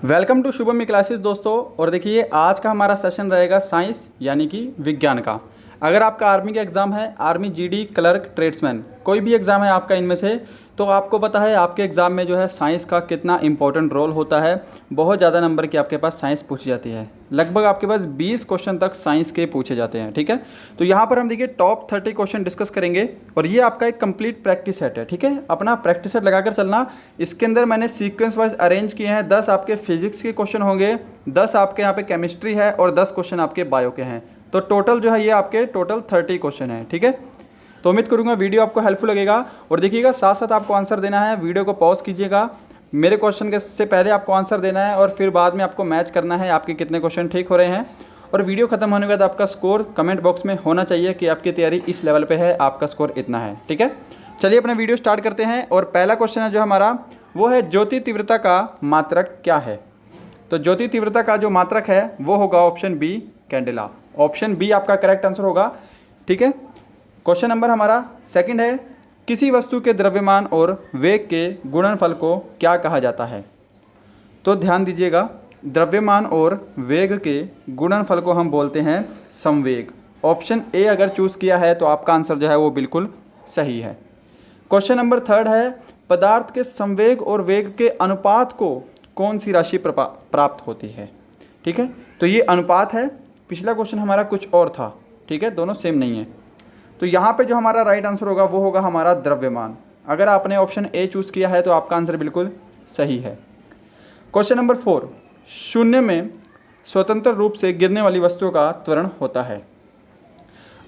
Welcome to Shubham classes दोस्तों। और देखिए आज का हमारा सेशन रहेगा साइंस यानी कि विज्ञान का। अगर आपका आर्मी का एग्ज़ाम है, आर्मी जीडी क्लर्क ट्रेड्समैन, कोई भी एग्ज़ाम है आपका इनमें से, तो आपको पता है आपके एग्ज़ाम में जो है साइंस का कितना इंपॉर्टेंट रोल होता है। बहुत ज़्यादा नंबर की आपके पास साइंस पूछी जाती है, लगभग आपके पास 20 क्वेश्चन तक साइंस के पूछे जाते हैं। ठीक है, तो यहाँ पर हम देखिए टॉप 30 क्वेश्चन डिस्कस करेंगे और ये आपका एक कंप्लीट प्रैक्टिस सेट है। ठीक है, अपना प्रैक्टिस सेट लगाकर चलना। इसके अंदर मैंने सीक्वेंस वाइज अरेंज किए हैं। 10 आपके फिजिक्स के क्वेश्चन होंगे, 10 आपके यहाँ पे केमिस्ट्री है और 10 क्वेश्चन आपके बायो के हैं। तो टोटल जो है ये आपके टोटल 30 क्वेश्चन है। ठीक है, तो उम्मीद करूँगा वीडियो आपको हेल्पफुल लगेगा। और देखिएगा साथ साथ आपको आंसर देना है, वीडियो को पॉज कीजिएगा। मेरे क्वेश्चन के से पहले आपको आंसर देना है और फिर बाद में आपको मैच करना है आपके कितने क्वेश्चन ठीक हो रहे हैं। और वीडियो खत्म होने के बाद आपका स्कोर कमेंट बॉक्स में होना चाहिए कि आपकी तैयारी इस लेवल पे है, आपका स्कोर इतना है। ठीक है, चलिए अपना वीडियो स्टार्ट करते हैं। और पहला क्वेश्चन है जो हमारा वो है ज्योति तीव्रता का मात्रक क्या है। तो ज्योति तीव्रता का जो मात्रक है वो होगा option B candela. Option B आपका करेक्ट आंसर होगा। ठीक है, क्वेश्चन नंबर हमारा सेकंड है, किसी वस्तु के द्रव्यमान और वेग के गुणनफल को क्या कहा जाता है। तो ध्यान दीजिएगा, द्रव्यमान और वेग के गुणनफल को हम बोलते हैं संवेग। ऑप्शन ए अगर चूज़ किया है तो आपका आंसर जो है वो बिल्कुल सही है। क्वेश्चन नंबर थर्ड है, पदार्थ के संवेग और वेग के अनुपात को कौन सी राशि प्राप्त होती है। ठीक है, तो ये अनुपात है। पिछला क्वेश्चन हमारा कुछ और था। ठीक है, दोनों सेम नहीं है। तो यहाँ पे जो हमारा राइट आंसर होगा वो होगा हमारा द्रव्यमान। अगर आपने ऑप्शन ए चूज़ किया है तो आपका आंसर बिल्कुल सही है। क्वेश्चन नंबर 4, शून्य में स्वतंत्र रूप से गिरने वाली वस्तु का त्वरण होता है।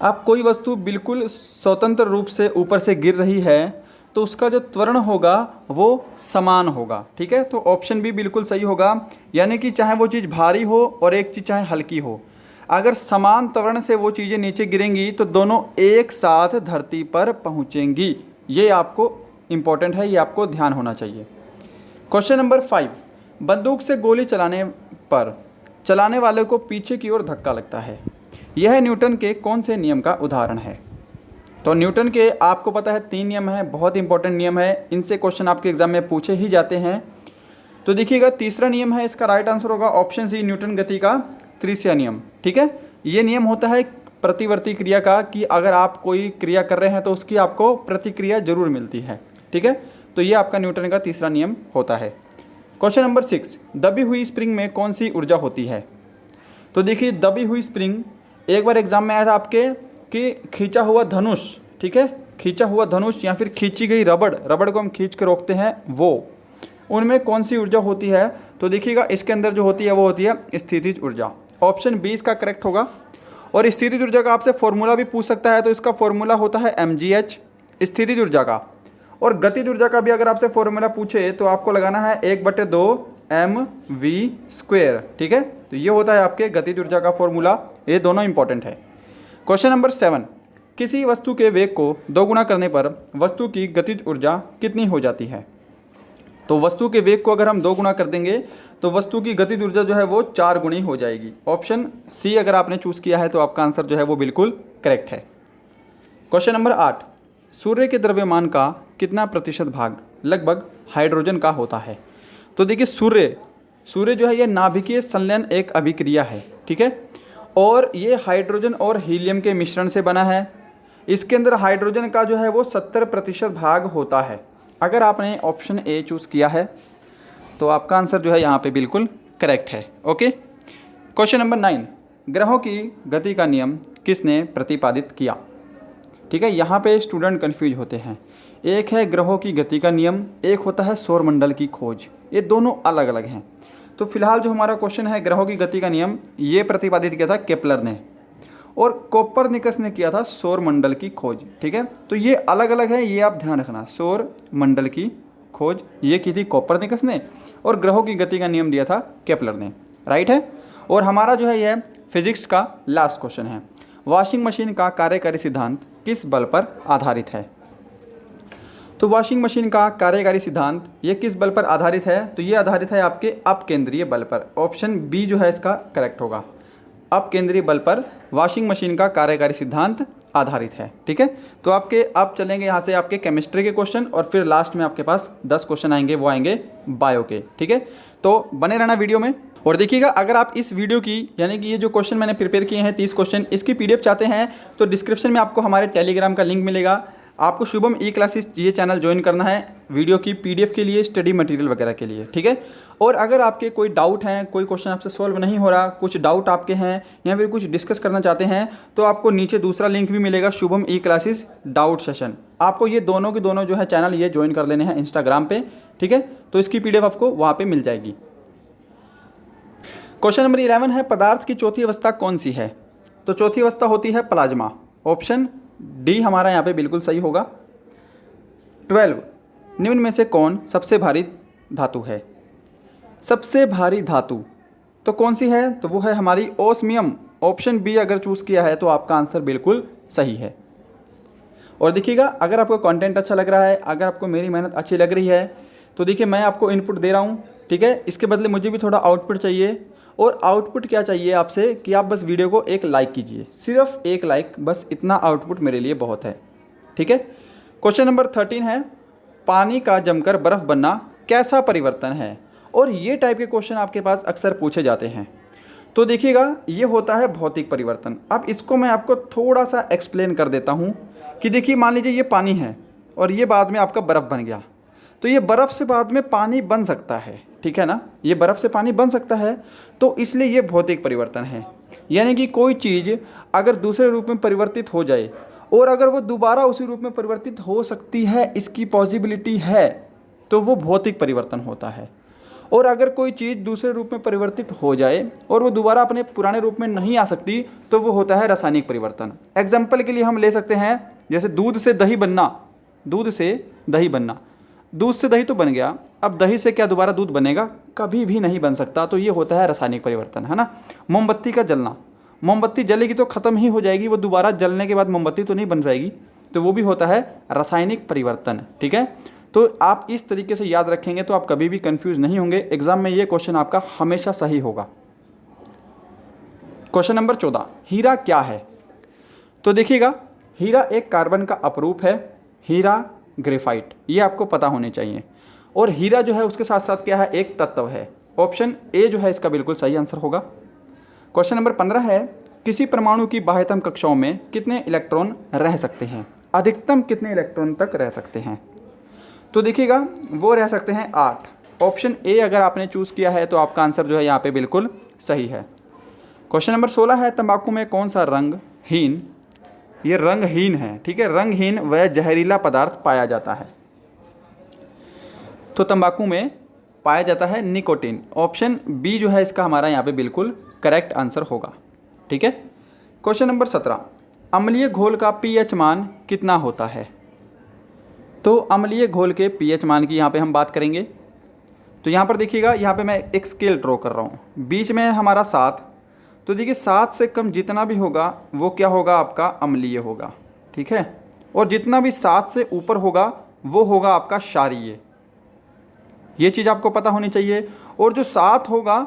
अब कोई वस्तु बिल्कुल स्वतंत्र रूप से ऊपर से गिर रही है तो उसका जो त्वरण होगा वो समान होगा। ठीक है, तो ऑप्शन बी बिल्कुल सही होगा, यानी कि चाहे वो चीज़ भारी हो और एक चीज़ चाहे हल्की हो, अगर समान त्वरण से वो चीज़ें नीचे गिरेंगी तो दोनों एक साथ धरती पर पहुंचेंगी। ये आपको इम्पोर्टेंट है, ये आपको ध्यान होना चाहिए। क्वेश्चन नंबर 5, बंदूक से गोली चलाने पर चलाने वाले को पीछे की ओर धक्का लगता है। यह न्यूटन के कौन से नियम का उदाहरण है। तो न्यूटन के आपको पता है 3 नियम हैं, बहुत इंपॉर्टेंट नियम है, इनसे क्वेश्चन आपके एग्जाम में पूछे ही जाते हैं। तो देखिएगा तीसरा नियम है, इसका राइट आंसर होगा ऑप्शन सी न्यूटन गति का त्रिज्या नियम। ठीक है, ये नियम होता है प्रतिवर्ती क्रिया का, कि अगर आप कोई क्रिया कर रहे हैं तो उसकी आपको प्रतिक्रिया जरूर मिलती है। ठीक है, तो ये आपका न्यूटन का तीसरा नियम होता है। क्वेश्चन नंबर 6, दबी हुई स्प्रिंग में कौन सी ऊर्जा होती है। तो देखिए दबी हुई स्प्रिंग एक बार एग्जाम में आया था आपके कि खींचा हुआ धनुष, ठीक है, खींचा हुआ धनुष या फिर खींची गई रबड़ को हम खींच के रोकते हैं, वो उनमें कौन सी ऊर्जा होती है। तो देखिएगा इसके अंदर जो होती है वो होती है स्थितिज ऊर्जा। ऑप्शन बी इसका करेक्ट होगा। और स्थितिज ऊर्जा का आपसे फॉर्मूला भी पूछ सकता है, तो इसका फॉर्मूला होता है mgh स्थितिज ऊर्जा का। और गतिज ऊर्जा का भी अगर आपसे फॉर्मूला पूछे तो आपको लगाना है 1/2 mv²। ठीक है, तो ये होता है आपके गतिज ऊर्जा का फॉर्मूला। ये दोनों इंपॉर्टेंट है। क्वेश्चन नंबर 7, किसी वस्तु के वेग को 2 गुना करने पर वस्तु की गतिज ऊर्जा कितनी हो जाती है। तो वस्तु के वेग को अगर हम 2 गुना कर देंगे तो वस्तु की गतिज ऊर्जा जो है वो 4 गुनी हो जाएगी। ऑप्शन सी अगर आपने चूज़ किया है तो आपका आंसर जो है वो बिल्कुल करेक्ट है। क्वेश्चन नंबर 8, सूर्य के द्रव्यमान का कितना प्रतिशत भाग लगभग हाइड्रोजन का होता है। तो देखिए सूर्य जो है ये नाभिकीय संलयन एक अभिक्रिया है। ठीक है, और ये हाइड्रोजन और हीलियम के मिश्रण से बना है। इसके अंदर हाइड्रोजन का जो है वो 70% भाग होता है। अगर आपने ऑप्शन ए चूज़ किया है तो आपका आंसर जो है यहाँ पे बिल्कुल करेक्ट है। ओके, क्वेश्चन नंबर 9, ग्रहों की गति का नियम किसने प्रतिपादित किया। ठीक है, यहाँ पे स्टूडेंट कंफ्यूज होते हैं। एक है ग्रहों की गति का नियम, एक होता है सौरमंडल की खोज, ये दोनों अलग अलग हैं। तो फिलहाल जो हमारा क्वेश्चन है ग्रहों की गति का नियम, ये प्रतिपादित किया था केपलर ने, और कोपरनिकस ने किया था सौर मंडल की खोज। ठीक है, तो ये अलग अलग है, ये आप ध्यान रखना। सौर मंडल की खोज ये की थी कोपरनिकस ने और ग्रहों की गति का नियम दिया था केपलर ने। राइट है। और हमारा जो है यह फिजिक्स का लास्ट क्वेश्चन है, वॉशिंग मशीन का कार्यकारी सिद्धांत किस बल पर आधारित है। तो वॉशिंग मशीन का कार्यकारी सिद्धांत ये किस बल पर आधारित है। तो ये आधारित है आपके अपकेंद्रीय बल पर। ऑप्शन बी जो है इसका करेक्ट होगा। अपकेंद्रीय बल पर वॉशिंग मशीन का कार्यकारी सिद्धांत आधारित है। ठीक है, तो आप चलेंगे यहाँ से आपके केमिस्ट्री के क्वेश्चन और फिर लास्ट में आपके पास 10 क्वेश्चन आएंगे, वो आएंगे बायो के। ठीक है, तो बने रहना वीडियो में। और देखिएगा, अगर आप इस वीडियो की यानी कि ये जो क्वेश्चन मैंने प्रिपेयर किए हैं 30 क्वेश्चन, इसकी PDF चाहते हैं तो डिस्क्रिप्शन में आपको हमारे टेलीग्राम का लिंक मिलेगा। आपको शुभम ई क्लासेस ये चैनल ज्वाइन करना है वीडियो की PDF के लिए, स्टडी मटेरियल वगैरह के लिए। ठीक है, और अगर आपके कोई डाउट हैं, कोई क्वेश्चन आपसे सॉल्व नहीं हो रहा, कुछ डाउट आपके हैं या फिर कुछ डिस्कस करना चाहते हैं, तो आपको नीचे दूसरा लिंक भी मिलेगा, शुभम ई क्लासेस डाउट सेशन। आपको ये दोनों के दोनों जो है चैनल ये ज्वाइन कर लेने हैं इंस्टाग्राम पे। ठीक है, तो इसकी PDF आपको वहाँ पे मिल जाएगी। क्वेश्चन नंबर 11 है, पदार्थ की चौथी अवस्था कौन सी है? तो चौथी अवस्था होती है प्लाज्मा। ऑप्शन डी हमारा यहाँ पे बिल्कुल सही होगा। 12, निम्न में से कौन सबसे भारी धातु है? सबसे भारी धातु तो कौन सी है? तो वो है हमारी ओस्मियम। ऑप्शन बी अगर चूज़ किया है तो आपका आंसर बिल्कुल सही है। और देखिएगा, अगर आपको कंटेंट अच्छा लग रहा है, अगर आपको मेरी मेहनत अच्छी लग रही है, तो देखिए मैं आपको इनपुट दे रहा हूँ। ठीक है, इसके बदले मुझे भी थोड़ा आउटपुट चाहिए। और आउटपुट क्या चाहिए आपसे कि आप बस वीडियो को एक लाइक कीजिए, सिर्फ एक लाइक, बस इतना आउटपुट मेरे लिए बहुत है। ठीक है, क्वेश्चन नंबर 13 है, पानी का जमकर बर्फ़ बनना कैसा परिवर्तन है? और ये टाइप के क्वेश्चन आपके पास अक्सर पूछे जाते हैं। तो देखिएगा, ये होता है भौतिक परिवर्तन। अब इसको मैं आपको थोड़ा सा एक्सप्लेन कर देता हूँ कि देखिए, मान लीजिए ये पानी है और ये बाद में आपका बर्फ़ बन गया, तो ये बर्फ़ से बाद में पानी बन सकता है। ठीक है ना, ये बर्फ़ से पानी बन सकता है, तो इसलिए ये भौतिक परिवर्तन है। यानी कि कोई चीज़ अगर दूसरे रूप में परिवर्तित हो जाए और अगर वो दोबारा उसी रूप में परिवर्तित हो सकती है, इसकी पॉसिबिलिटी है, तो वो भौतिक परिवर्तन होता है। और अगर कोई चीज़ दूसरे रूप में परिवर्तित हो जाए और वो दोबारा अपने पुराने रूप में नहीं आ सकती, तो वो होता है रासायनिक परिवर्तन। एग्जाम्पल के लिए हम ले सकते हैं, जैसे दूध से दही बनना। दूध से दही बनना, दूध से दही तो बन गया, अब दही से क्या दोबारा दूध बनेगा? कभी भी नहीं बन सकता। तो ये होता है रासायनिक परिवर्तन, है ना। मोमबत्ती का जलना, मोमबत्ती जलेगी तो ख़त्म ही हो जाएगी, वो दोबारा जलने के बाद मोमबत्ती तो नहीं बन जाएगी, तो वो भी होता है रासायनिक परिवर्तन। ठीक है, तो आप इस तरीके से याद रखेंगे तो आप कभी भी कंफ्यूज नहीं होंगे। एग्जाम में ये क्वेश्चन आपका हमेशा सही होगा। क्वेश्चन नंबर 14, हीरा क्या है? तो देखिएगा, हीरा एक कार्बन का अपरूप है, हीरा ग्रेफाइट, ये आपको पता होने चाहिए। और हीरा जो है उसके साथ साथ क्या है? एक तत्व है। ऑप्शन ए जो है इसका बिल्कुल सही आंसर होगा। क्वेश्चन नंबर 15 है, किसी परमाणु की बाह्यतम कक्षाओं में कितने इलेक्ट्रॉन रह सकते हैं? अधिकतम कितने इलेक्ट्रॉन तक रह सकते हैं? तो देखिएगा, वो रह सकते हैं 8। ऑप्शन ए अगर आपने चूज़ किया है तो आपका आंसर जो है यहाँ पे बिल्कुल सही है। क्वेश्चन नंबर 16 है, तंबाकू में कौन सा रंगहीन, ये रंगहीन है, ठीक है, रंगहीन व जहरीला पदार्थ पाया जाता है? तो तंबाकू में पाया जाता है निकोटीन। ऑप्शन बी जो है इसका हमारा यहाँ पे बिल्कुल करेक्ट आंसर होगा। ठीक है, क्वेश्चन नंबर 17, अम्लीय घोल का pH मान कितना होता है? तो अम्लीय घोल के pH मान की यहाँ पे हम बात करेंगे। तो यहाँ पर देखिएगा, यहाँ पे मैं एक स्केल ड्रॉ कर रहा हूँ, बीच में हमारा 7। तो देखिए 7 से कम जितना भी होगा वो क्या होगा? आपका अम्लीय होगा। ठीक है, और जितना भी 7 से ऊपर होगा वो होगा आपका क्षारीय। ये चीज़ आपको पता होनी चाहिए। और जो 7 होगा,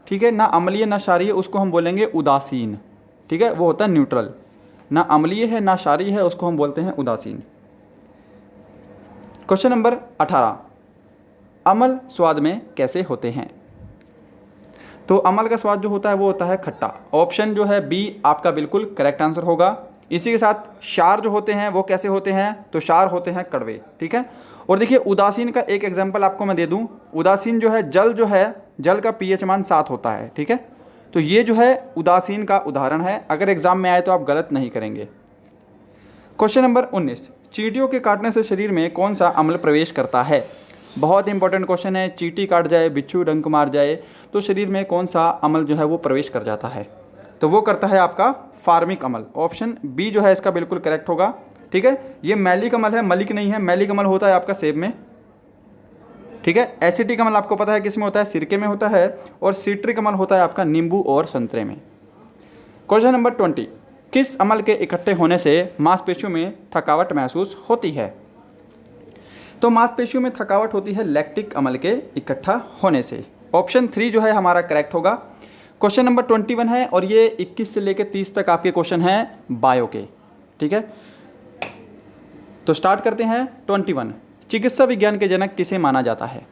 ठीक है, ना अम्लीय ना क्षारीय, उसको हम बोलेंगे उदासीन। ठीक है, वो होता है न्यूट्रल, ना अम्लीय है ना क्षारीय है, उसको हम बोलते हैं उदासीन। क्वेश्चन नंबर 18, अम्ल स्वाद में कैसे होते हैं? तो अम्ल का स्वाद जो होता है वो होता है खट्टा। ऑप्शन जो है बी आपका बिल्कुल करेक्ट आंसर होगा। इसी के साथ क्षार जो होते हैं वो कैसे होते हैं? तो क्षार होते हैं कड़वे। ठीक है, और देखिए उदासीन का एक एग्जांपल आपको मैं दे दूं। उदासीन जो है जल, जो है जल का pH मान 7 होता है। ठीक है, तो ये जो है उदासीन का उदाहरण है। अगर एग्जाम में आए तो आप गलत नहीं करेंगे। क्वेश्चन नंबर 19, चींटियों के काटने से शरीर में कौन सा अम्ल प्रवेश करता है? बहुत इंपॉर्टेंट क्वेश्चन है। चींटी काट जाए, बिच्छू डंक मार जाए तो शरीर में कौन सा अम्ल जो है वो प्रवेश कर जाता है? तो वो करता है आपका फार्मिक अम्ल। ऑप्शन बी जो है इसका बिल्कुल करेक्ट होगा। ठीक है, ये मैलिक अम्ल है, मलिक नहीं है। मैलिक अम्ल होता है आपका सेब में। ठीक है, एसिटिक अम्ल आपको पता है किस में होता है? सिरके में होता है। और सिट्रिक अम्ल होता है आपका नींबू और संतरे में। क्वेश्चन नंबर 20, किस अम्ल के इकट्ठे होने से मांसपेशियों में थकावट महसूस होती है? तो मांसपेशियों में थकावट होती है लैक्टिक अम्ल के इकट्ठा होने से। ऑप्शन 3 जो है हमारा करेक्ट होगा। क्वेश्चन नंबर 21 है और ये 21 से लेकर 30 तक आपके क्वेश्चन हैं बायो के। ठीक है, तो स्टार्ट करते हैं। 21 चिकित्सा विज्ञान के जनक किसे माना जाता है?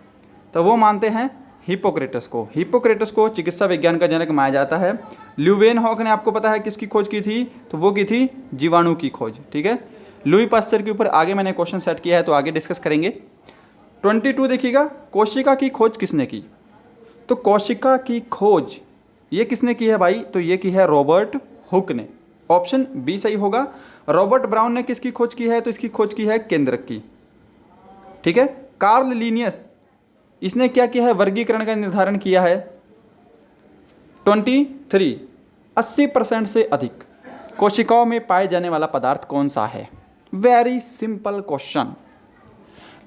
तो वो मानते हैं हिप्पोक्रेटस को। हिप्पोक्रेटस को चिकित्सा विज्ञान का जनक माना जाता है। ल्यूवेनहॉक ने आपको पता है किसकी खोज की थी? तो वो की थी जीवाणु की खोज। ठीक है, लुई पास्चर के ऊपर आगे मैंने क्वेश्चन सेट किया है, तो आगे डिस्कस करेंगे। 22 देखिएगा, कोशिका की खोज किसने की? तो कोशिका की खोज ये किसने की है भाई? तो ये की है रॉबर्ट हुक ने। ऑप्शन बी सही होगा। रॉबर्ट ब्राउन ने किसकी खोज की है? तो इसकी खोज की है केंद्रक की। ठीक है, कार्ल लिनियस इसने क्या किया है? वर्गीकरण का निर्धारण किया है। 23 80% से अधिक कोशिकाओं में पाए जाने वाला पदार्थ कौन सा है? Very simple question.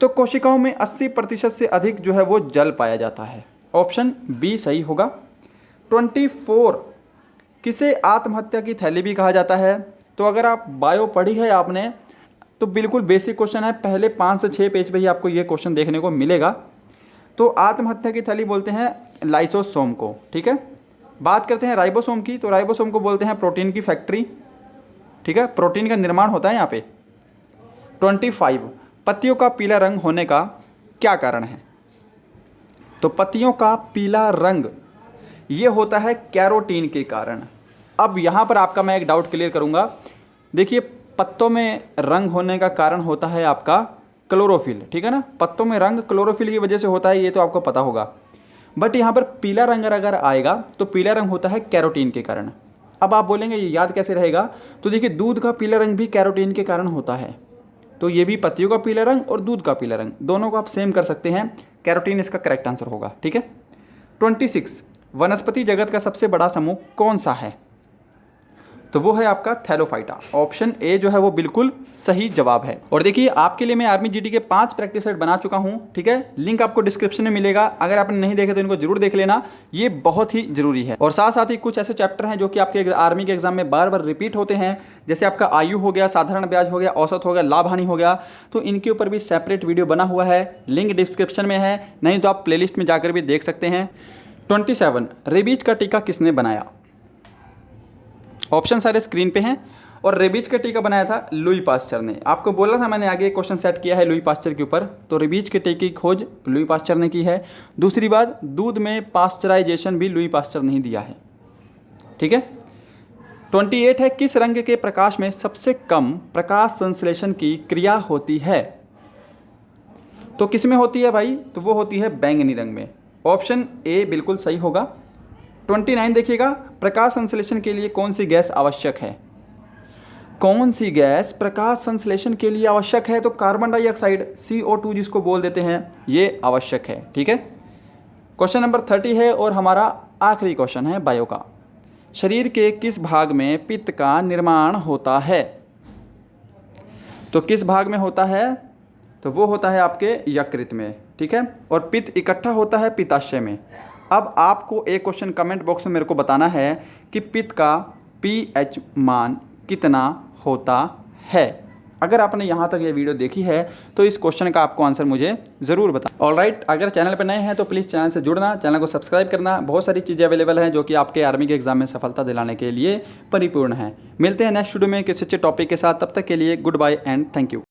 तो कोशिकाओं में 80% से अधिक जो है वो जल पाया जाता है। ऑप्शन बी सही होगा। 24 किसे आत्महत्या की थैली भी कहा जाता है? तो अगर आप बायो पढ़ी है आपने तो बिल्कुल बेसिक क्वेश्चन है, पहले 5 से 6 पेज पे ही आपको ये क्वेश्चन देखने को मिलेगा। तो आत्महत्या की थैली बोलते हैं लाइसोसोम को। ठीक है, बात करते हैं राइबोसोम की, तो राइबोसोम को बोलते हैं प्रोटीन की फैक्ट्री। ठीक है, प्रोटीन का निर्माण होता है यहाँ पे। 25 पत्तियों का पीला रंग होने का क्या कारण है? तो पत्तियों का पीला रंग ये होता है कैरोटीन के कारण। अब यहाँ पर आपका मैं एक डाउट क्लियर करूँगा। देखिए, पत्तों में रंग होने का कारण होता है आपका क्लोरोफिल। ठीक है ना, पत्तों में रंग क्लोरोफिल की वजह से होता है, ये तो आपको पता होगा। बट यहाँ पर पीला रंग अगर आएगा तो पीला रंग होता है कैरोटीन के कारण। अब आप बोलेंगे ये याद कैसे रहेगा? तो देखिए, दूध का पीला रंग भी कैरोटीन के कारण होता है। तो ये भी पत्तियों का पीला रंग और दूध का पीला रंग दोनों को आप सेम कर सकते हैं। कैरोटीन इसका करेक्ट आंसर होगा। ठीक है, 26 वनस्पति जगत का सबसे बड़ा समूह कौन सा है? तो वो है आपका थैलोफाइटा। ऑप्शन ए जो है वो बिल्कुल सही जवाब है। और देखिए, आपके लिए मैं आर्मी जीडी के 5 प्रैक्टिस सेट बना चुका हूँ। ठीक है, लिंक आपको डिस्क्रिप्शन में मिलेगा। अगर आपने नहीं देखे तो इनको जरूर देख लेना, ये बहुत ही जरूरी है। और साथ साथ ही कुछ ऐसे चैप्टर हैं जो कि आपके आर्मी के एग्जाम में बार बार रिपीट होते हैं, जैसे आपका आयु हो गया, साधारण ब्याज हो गया, औसत हो गया, लाभ हानि हो गया। तो इनके ऊपर भी सेपरेट वीडियो बना हुआ है, लिंक डिस्क्रिप्शन में है, नहीं तो आप प्लेलिस्ट में जाकर भी देख सकते हैं। 27 रेबीज का टीका किसने बनाया? ऑप्शन सारे स्क्रीन पे हैं। और रेबीज का टीका बनाया था लुई पास्चर ने। आपको बोला था मैंने, आगे क्वेश्चन सेट किया है लुई पास्चर के ऊपर। तो रेबीज के टीके की खोज लुई पास्चर ने की है। दूसरी बात, दूध में पास्चराइजेशन भी लुई पास्चर ने ही दिया है। ठीक है, 28 है किस रंग के प्रकाश में सबसे कम प्रकाश संश्लेषण की क्रिया होती है? तो किस में होती है भाई? तो वो होती है बैंगनी रंग में। ऑप्शन ए बिल्कुल सही होगा। 29 देखिएगा, प्रकाश संश्लेषण के लिए कौन सी गैस आवश्यक है? कौन सी गैस प्रकाश संश्लेषण के लिए आवश्यक है? तो कार्बन डाइऑक्साइड CO2 जिसको बोल देते हैं, ये आवश्यक है। ठीक है, क्वेश्चन नंबर 30 है और हमारा आखिरी क्वेश्चन है बायो का। शरीर के किस भाग में पित्त का निर्माण होता है? तो किस भाग में होता है? तो वो होता है आपके यकृत में। ठीक है, और पित्त इकट्ठा होता है पित्ताशय में। अब आपको एक क्वेश्चन कमेंट बॉक्स में मेरे को बताना है कि पित्त का pH मान कितना होता है। अगर आपने यहाँ तक ये वीडियो देखी है तो इस क्वेश्चन का आपको आंसर मुझे ज़रूर बताना। ऑलराइट, अगर चैनल पर नए हैं तो प्लीज़ चैनल से जुड़ना, चैनल को सब्सक्राइब करना। बहुत सारी चीज़ें अवेलेबल हैं जो कि आपके आर्मी के एग्जाम में सफलता दिलाने के लिए परिपूर्ण हैं। मिलते हैं नेक्स्ट वीडियो में किसी अच्छे टॉपिक के साथ। तब तक के लिए goodbye and thank you.